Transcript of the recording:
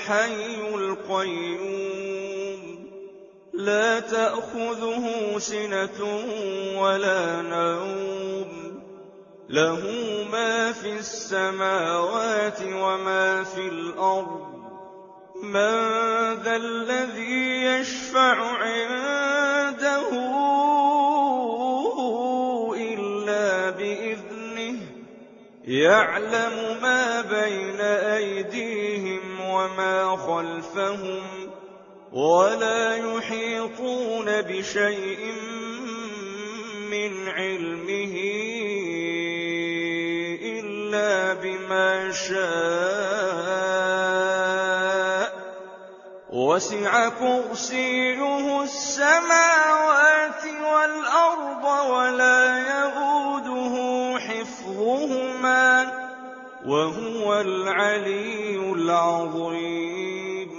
الْحَيُّ الْقَيُّومُ لَا تَأْخُذُهُ سِنَةٌ وَلَا نَوْمٌ لَّهُ مَا فِي السَّمَاوَاتِ وَمَا فِي الْأَرْضِ مَن ذَا الَّذِي يَشْفَعُ عِندَهُ إِلَّا بِإِذْنِهِ يَعْلَمُ مَا بَيْنَ أَيْدِيهِمْ وَمَا خَلْفَهُمْ وَلَا يُحِيطُونَ بِشَيْءٍ مِّنْ عِلْمِهِ إِلَّا بِمَا شَاءَ وَسِعَ كُرْسِيُّهُ السَّمَاوَاتِ وَالْأَرْضَ وَلَا يَئُودُهُ حِفْظُهُمَا وَهُوَ الْعَلِيُّ الْعَظِيمُ.